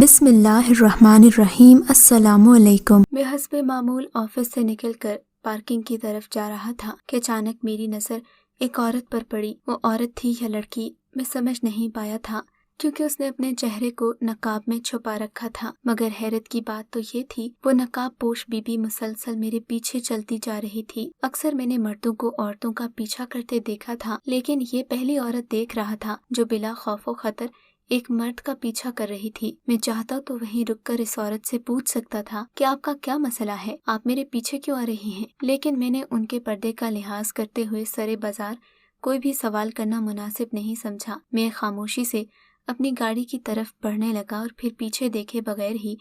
بسم اللہ الرحمن الرحیم۔ السلام علیکم۔ میں حسب معمول آفس سے نکل کر پارکنگ کی طرف جا رہا تھا کہ اچانک میری نظر ایک عورت پر پڑی۔ وہ عورت تھی یا لڑکی میں سمجھ نہیں پایا تھا، کیونکہ اس نے اپنے چہرے کو نقاب میں چھپا رکھا تھا، مگر حیرت کی بات تو یہ تھی وہ نقاب پوش بی بی مسلسل میرے پیچھے چلتی جا رہی تھی۔ اکثر میں نے مردوں کو عورتوں کا پیچھا کرتے دیکھا تھا، لیکن یہ پہلی عورت دیکھ رہا تھا جو بلا خوف و خطر ایک مرد کا پیچھا کر رہی تھی۔ میں چاہتا تو وہیں رک کر اس عورت سے پوچھ سکتا تھا کہ آپ کا کیا مسئلہ ہے، آپ میرے پیچھے کیوں آ رہی ہیں، لیکن میں نے ان کے پردے کا لحاظ کرتے ہوئے سرے بازار کوئی بھی سوال کرنا مناسب نہیں سمجھا۔ میں خاموشی سے اپنی گاڑی کی طرف بڑھنے لگا اور پھر پیچھے دیکھے بغیر ہی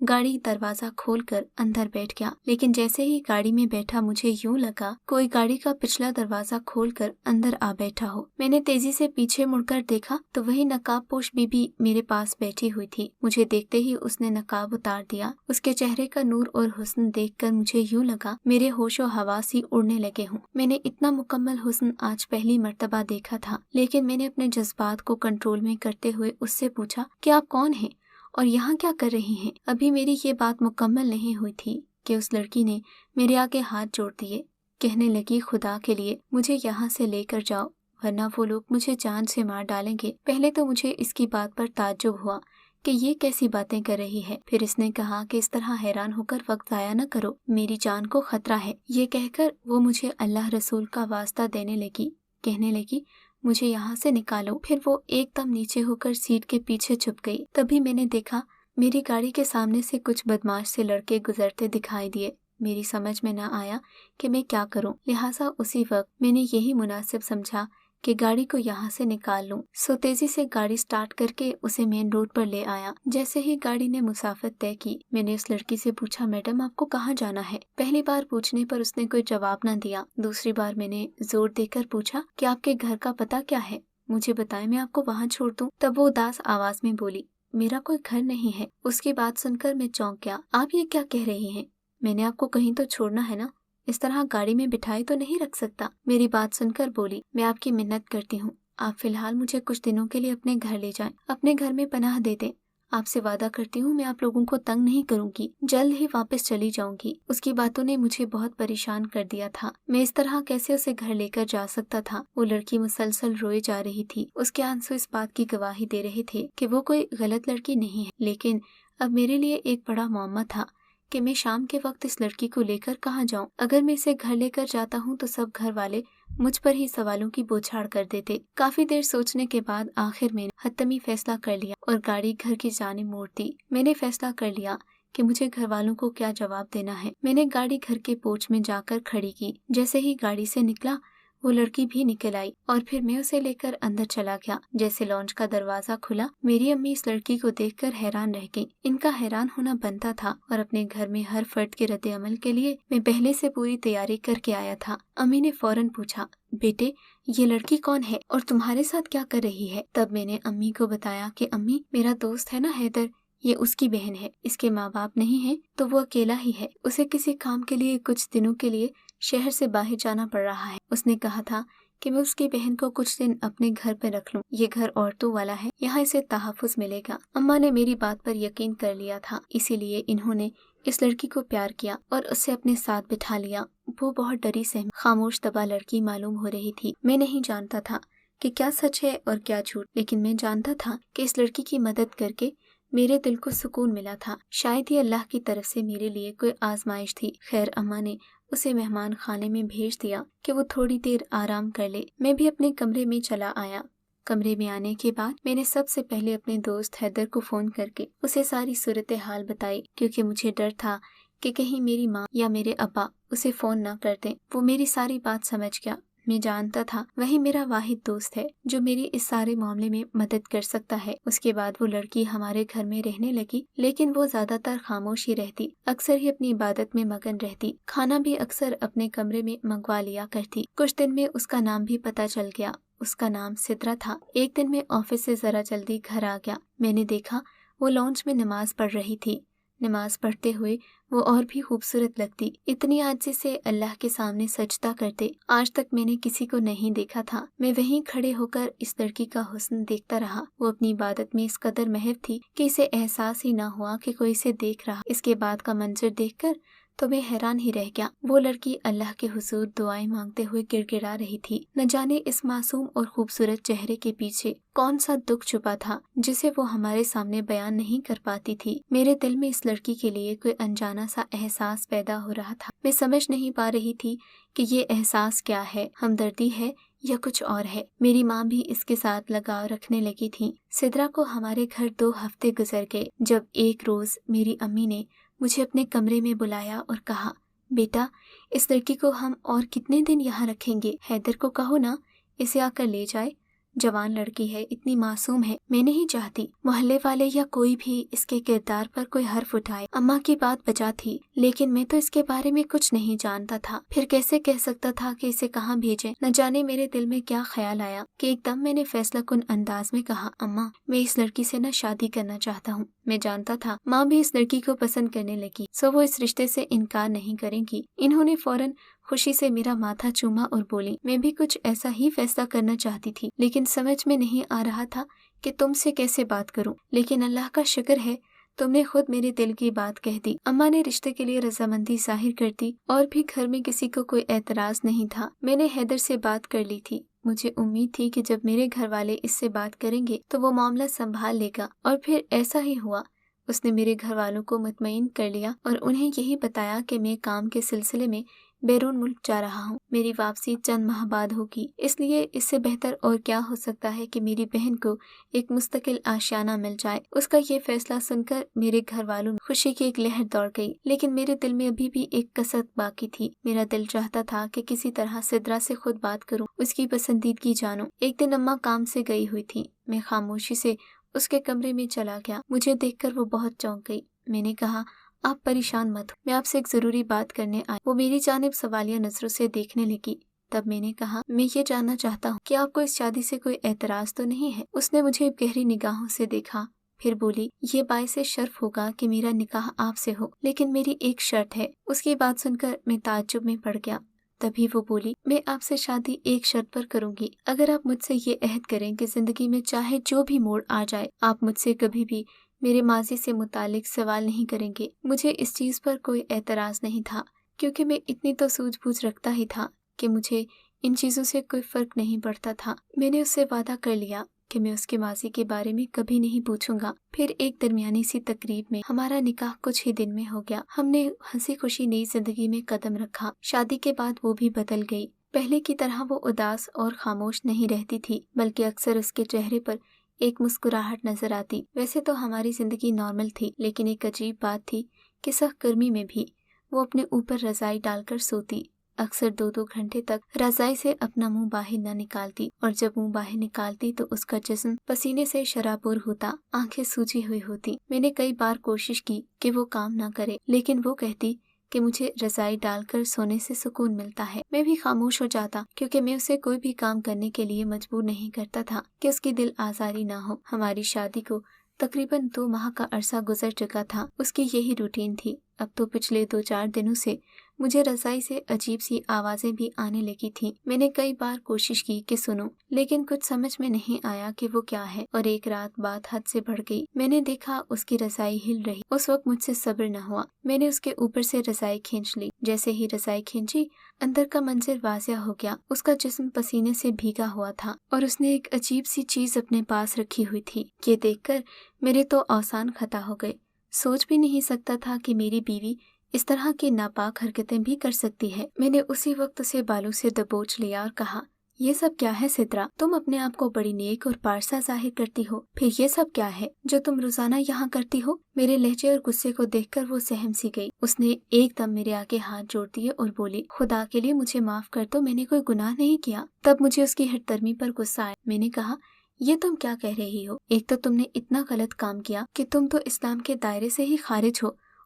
گاڑی دروازہ کھول کر اندر بیٹھ گیا، لیکن جیسے ہی گاڑی میں بیٹھا مجھے یوں لگا کوئی گاڑی کا پچھلا دروازہ کھول کر اندر آ بیٹھا ہو۔ میں نے تیزی سے پیچھے مڑ کر دیکھا تو وہی نقاب پوش بی بی میرے پاس بیٹھی ہوئی تھی۔ مجھے دیکھتے ہی اس نے نقاب اتار دیا۔ اس کے چہرے کا نور اور حسن دیکھ کر مجھے یوں لگا میرے ہوش و حواس ہی اڑنے لگے ہوں۔ میں نے اتنا مکمل حسن آج پہلی مرتبہ دیکھا تھا، لیکن میں نے اپنے جذبات کو کنٹرول میں کرتے ہوئے اس سے پوچھا کہ آپ کون ہیں اور یہاں کیا کر رہی ہیں؟ ابھی میری یہ بات مکمل نہیں ہوئی تھی کہ اس لڑکی نے میرے آگے ہاتھ جوڑ دیے، کہنے لگی خدا کے لیے مجھے یہاں سے لے کر جاؤ ورنہ وہ لوگ مجھے جان سے مار ڈالیں گے۔ پہلے تو مجھے اس کی بات پر تعجب ہوا کہ یہ کیسی باتیں کر رہی ہے، پھر اس نے کہا کہ اس طرح حیران ہو کر وقت ضائع نہ کرو، میری جان کو خطرہ ہے۔ یہ کہہ کر وہ مجھے اللہ رسول کا واسطہ دینے لگی، کہنے لگی مجھے یہاں سے نکالو۔ پھر وہ ایک دم نیچے ہو کر سیٹ کے پیچھے چھپ گئی۔ تبھی میں نے دیکھا میری گاڑی کے سامنے سے کچھ بدماش سے لڑکے گزرتے دکھائی دیے۔ میری سمجھ میں نہ آیا کہ میں کیا کروں، لہٰذا اسی وقت میں نے یہی مناسب سمجھا کہ گاڑی کو یہاں سے نکال لوں، سو تیزی سے گاڑی سٹارٹ کر کے اسے مین روڈ پر لے آیا۔ جیسے ہی گاڑی نے مسافت طے کی، میں نے اس لڑکی سے پوچھا میڈم آپ کو کہاں جانا ہے؟ پہلی بار پوچھنے پر اس نے کوئی جواب نہ دیا۔ دوسری بار میں نے زور دے کر پوچھا کہ آپ کے گھر کا پتہ کیا ہے، مجھے بتائیں میں آپ کو وہاں چھوڑ دوں۔ تب وہ اداس آواز میں بولی میرا کوئی گھر نہیں ہے۔ اس کی بات سن کر میں چونک گیا۔ آپ یہ کیا کہہ رہی ہیں؟ میں نے آپ کو کہیں تو چھوڑنا ہے نا، اس طرح گاڑی میں بٹھائی تو نہیں رکھ سکتا۔ میری بات سن کر بولی میں آپ کی منت کرتی ہوں، آپ فی الحال مجھے کچھ دنوں کے لیے اپنے گھر لے جائیں، اپنے گھر میں پناہ دے دیں۔ آپ سے وعدہ کرتی ہوں میں آپ لوگوں کو تنگ نہیں کروں گی، جلد ہی واپس چلی جاؤں گی۔ اس کی باتوں نے مجھے بہت پریشان کر دیا تھا۔ میں اس طرح کیسے اسے گھر لے کر جا سکتا تھا؟ وہ لڑکی مسلسل روئے جا رہی تھی۔ اس کے آنسو اس بات کی گواہی دے رہے تھے کہ وہ کوئی غلط لڑکی نہیں ہے، لیکن اب میرے لیے ایک بڑا معمہ تھا کہ میں شام کے وقت اس لڑکی کو لے کر کہاں جاؤں۔ اگر میں اسے گھر لے کر جاتا ہوں تو سب گھر والے مجھ پر ہی سوالوں کی بوچھاڑ کر دیتے۔ کافی دیر سوچنے کے بعد آخر میں نے حتمی فیصلہ کر لیا اور گاڑی گھر کی جانب موڑ دی۔ میں نے فیصلہ کر لیا کہ مجھے گھر والوں کو کیا جواب دینا ہے۔ میں نے گاڑی گھر کے پورچ میں جا کر کھڑی کی۔ جیسے ہی گاڑی سے نکلا وہ لڑکی بھی نکل آئی اور پھر میں اسے لے کر اندر چلا گیا۔ جیسے لانچ کا دروازہ کھلا میری امی اس لڑکی کو دیکھ کر حیران رہ گئی۔ ان کا حیران ہونا بنتا تھا، اور اپنے گھر میں ہر فرد کے رد عمل کے لیے میں پہلے سے پوری تیاری کر کے آیا تھا۔ امی نے فوراً پوچھا بیٹے یہ لڑکی کون ہے اور تمہارے ساتھ کیا کر رہی ہے؟ تب میں نے امی کو بتایا کہ امی میرا دوست ہے نا حیدر، یہ اس کی بہن ہے، اس کے ماں باپ نہیں ہیں تو وہ اکیلا ہی ہے، اسے کسی کام کے لیے کچھ دنوں کے لیے شہر سے باہر جانا پڑ رہا ہے۔ اس نے کہا تھا کہ میں اس کی بہن کو کچھ دن اپنے گھر پہ رکھ لوں، یہ گھر عورتوں والا ہے، یہاں اسے تحفظ ملے گا۔ اماں نے میری بات پر یقین کر لیا تھا، اسی لیے انہوں نے اس لڑکی کو پیار کیا اور اسے اپنے ساتھ بٹھا لیا۔ وہ بہت ڈری سہمی خاموش طبع لڑکی معلوم ہو رہی تھی۔ میں نہیں جانتا تھا کہ کیا سچ ہے اور کیا جھوٹ، لیکن میں جانتا تھا کہ اس لڑکی کی مدد کر کے میرے دل کو سکون ملا تھا۔ شاید یہ اللہ کی طرف سے میرے لیے کوئی آزمائش تھی۔ خیر اماں نے اسے مہمان خانے میں بھیج دیا کہ وہ تھوڑی دیر آرام کر لے۔ میں بھی اپنے کمرے میں چلا آیا۔ کمرے میں آنے کے بعد میں نے سب سے پہلے اپنے دوست حیدر کو فون کر کے اسے ساری صورتحال بتائی، کیونکہ مجھے ڈر تھا کہ کہیں میری ماں یا میرے ابا اسے فون نہ کر دیں۔ وہ میری ساری بات سمجھ گیا۔ میں جانتا تھا وہی میرا واحد دوست ہے جو میری اس سارے معاملے میں مدد کر سکتا ہے۔ اس کے بعد وہ لڑکی ہمارے گھر میں رہنے لگی، لیکن وہ زیادہ تر خاموش ہی رہتی، اکثر ہی اپنی عبادت میں مگن رہتی، کھانا بھی اکثر اپنے کمرے میں منگوا لیا کرتی۔ کچھ دن میں اس کا نام بھی پتہ چل گیا، اس کا نام سدرا تھا۔ ایک دن میں آفس سے ذرا جلدی گھر آ گیا۔ میں نے دیکھا وہ لانچ میں نماز پڑھ رہی تھی۔ نماز پڑھتے ہوئے وہ اور بھی خوبصورت لگتی، اتنی عاجزی سے اللہ کے سامنے سجدہ کرتے آج تک میں نے کسی کو نہیں دیکھا تھا۔ میں وہیں کھڑے ہو کر اس لڑکی کا حسن دیکھتا رہا۔ وہ اپنی عبادت میں اس قدر محو تھی کہ اسے احساس ہی نہ ہوا کہ کوئی اسے دیکھ رہا۔ اس کے بعد کا منظر دیکھ کر تو میں حیران ہی رہ گیا۔ وہ لڑکی اللہ کے حضور دعائیں مانگتے ہوئے گڑ گڑا رہی تھی۔ نہ جانے اس معصوم اور خوبصورت چہرے کے پیچھے کون سا دکھ چھپا تھا جسے وہ ہمارے سامنے بیان نہیں کر پاتی تھی۔ میرے دل میں اس لڑکی کے لیے کوئی انجانا سا احساس پیدا ہو رہا تھا۔ میں سمجھ نہیں پا رہی تھی کہ یہ احساس کیا ہے، ہمدردی ہے یا کچھ اور ہے۔ میری ماں بھی اس کے ساتھ لگاؤ رکھنے لگی تھی۔ سدرا کو ہمارے گھر 2 ہفتے گزر گئے جب ایک روز میری امی نے مجھے اپنے کمرے میں بلایا اور کہا، بیٹا اس لڑکی کو ہم اور کتنے دن یہاں رکھیں گے؟ حیدر کو کہو نا اسے آ کر لے جائے، جوان لڑکی ہے، اتنی معصوم ہے۔ میں نہیں چاہتی محلے والے یا کوئی بھی اس کے کردار پر کوئی حرف اٹھائے۔ اماں کی بات بجا تھی، لیکن میں تو اس کے بارے میں کچھ نہیں جانتا تھا، پھر کیسے کہہ سکتا تھا کہ اسے کہاں بھیجیں؟ نہ جانے میرے دل میں کیا خیال آیا کہ ایک دم میں نے فیصلہ کن انداز میں کہا، اماں میں اس لڑکی سے نہ شادی کرنا چاہتا ہوں۔ میں جانتا تھا ماں بھی اس لڑکی کو پسند کرنے لگی، سو وہ اس رشتے سے انکار نہیں کریں گی۔ انہوں نے فوراً خوشی سے میرا ماتھا چوما اور بولی، میں بھی کچھ ایسا ہی فیصلہ کرنا چاہتی تھی، لیکن سمجھ میں نہیں آ رہا تھا کہ تم سے کیسے بات کروں، لیکن اللہ کا شکر ہے تم نے خود میرے دل کی بات کہہ دی۔ اماں نے رشتے کے لیے رضامندی ظاہر کر دی اور بھی گھر میں کسی کو کوئی اعتراض نہیں تھا۔ میں نے حیدر سے بات کر لی تھی، مجھے امید تھی کہ جب میرے گھر والے اس سے بات کریں گے تو وہ معاملہ سنبھال لے گا، اور پھر ایسا ہی ہوا۔ اس نے میرے گھر والوں کو مطمئن کر لیا اور انہیں یہی بتایا کہ میں کام کے سلسلے میں بیرون ملک جا رہا ہوں، میری واپسی چند ماہ بعد ہوگی، اس لیے اس سے بہتر اور کیا ہو سکتا ہے کہ میری بہن کو ایک مستقل آشیانہ مل جائے۔ اس کا یہ فیصلہ سن کر میرے گھر والوں میں خوشی کی ایک لہر دوڑ گئی، لیکن میرے دل میں ابھی بھی ایک کسر باقی تھی۔ میرا دل چاہتا تھا کہ کسی طرح سدرا سے خود بات کروں، اس کی پسندیدگی جانوں۔ ایک دن اماں کام سے گئی ہوئی تھی، میں خاموشی سے اس کے کمرے میں چلا گیا۔ مجھے دیکھ کر وہ بہت چونک گئی۔ میں نے کہا، آپ پریشان مت ہو، میں آپ سے ایک ضروری بات کرنے آئی۔ وہ میری جانب سوالیہ نظروں سے دیکھنے لگی۔ تب میں نے کہا، میں یہ جاننا چاہتا ہوں کہ آپ کو اس شادی سے کوئی اعتراض تو نہیں ہے؟ اس نے مجھے گہری نگاہوں سے دیکھا، پھر بولی، یہ باعث شرف ہوگا کہ میرا نکاح آپ سے ہو، لیکن میری ایک شرط ہے۔ اس کی بات سن کر میں تعجب میں پڑ گیا۔ تبھی وہ بولی، میں آپ سے شادی ایک شرط پر کروں گی، اگر آپ مجھ سے یہ عہد کریں کہ زندگی میں چاہے جو بھی موڑ آ جائے آپ مجھ سے کبھی بھی میرے ماضی سے متعلق سوال نہیں کریں گے۔ مجھے اس چیز پر کوئی اعتراض نہیں تھا، کیونکہ میں اتنی تو سوجھ بوجھ رکھتا ہی تھا کہ مجھے ان چیزوں سے کوئی فرق نہیں پڑتا تھا۔ میں نے اس سے وعدہ کر لیا کہ میں اس کے ماضی کے بارے میں کبھی نہیں پوچھوں گا۔ پھر ایک درمیانی سی تقریب میں ہمارا نکاح کچھ ہی دن میں ہو گیا۔ ہم نے ہنسی خوشی نئی زندگی میں قدم رکھا۔ شادی کے بعد وہ بھی بدل گئی۔ پہلے کی طرح وہ اداس اور خاموش نہیں رہتی تھی، بلکہ اکثر اس کے چہرے پر ایک مسکراہٹ نظر آتی۔ ویسے تو ہماری زندگی نارمل تھی، لیکن ایک عجیب بات تھی کہ سخت گرمی میں بھی وہ اپنے اوپر رضائی ڈال کر سوتی، اکثر 2 گھنٹے تک رضائی سے اپنا منہ باہر نہ نکالتی، اور جب منہ باہر نکالتی تو اس کا جسم پسینے سے شرابور ہوتا، آنکھیں سوجی ہوئی ہوتی۔ میں نے کئی بار کوشش کی کہ وہ کام نہ کرے، لیکن وہ کہتی کہ مجھے رضائی ڈال کر سونے سے سکون ملتا ہے۔ میں بھی خاموش ہو جاتا، کیونکہ میں اسے کوئی بھی کام کرنے کے لیے مجبور نہیں کرتا تھا کہ اس کی دل آزاری نہ ہو۔ ہماری شادی کو تقریباً 2 ماہ کا عرصہ گزر چکا تھا۔ اس کی یہی روٹین تھی۔ اب تو پچھلے 2-4 دنوں سے مجھے رضائی سے عجیب سی آوازیں بھی آنے لگی تھیں۔ میں نے کئی بار کوشش کی کہ سنوں، لیکن کچھ سمجھ میں نہیں آیا کہ وہ کیا ہے، اور ایک رات بات حد سے بڑھ گئی۔ میں نے دیکھا اس کی رضائی ہل رہی۔ اس وقت مجھ سے صبر نہ ہوا، میں نے اس کے اوپر سے رضائی کھینچ لی۔ جیسے ہی رضائی کھینچی، اندر کا منظر واضح ہو گیا۔ اس کا جسم پسینے سے بھیگا ہوا تھا، اور اس نے ایک عجیب سی چیز اپنے پاس رکھی ہوئی تھی۔ یہ دیکھ کر میرے تو اوسان خطا ہو گئے۔ سوچ بھی نہیں سکتا تھا کہ میری بیوی اس طرح کی ناپاک حرکتیں بھی کر سکتی ہے۔ میں نے اسی وقت اسے بالوں سے دبوچ لیا اور کہا، یہ سب کیا ہے سدرا؟ تم اپنے آپ کو بڑی نیک اور پارسا ظاہر کرتی ہو، پھر یہ سب کیا ہے جو تم روزانہ یہاں کرتی ہو؟ میرے لہجے اور غصے کو دیکھ کر وہ سہم سی گئی۔ اس نے ایک دم میرے آگے ہاتھ جوڑ دیے اور بولی، خدا کے لیے مجھے معاف کر دو، میں نے کوئی گناہ نہیں کیا۔ تب مجھے اس کی ہٹ درمی پر غصہ آیا۔ میں نے کہا، یہ تم کیا کہہ رہی ہو؟ ایک تو تم نے اتنا غلط کام کیا کہ تم تو اسلام کے دائرے سے ہی خارج ہو،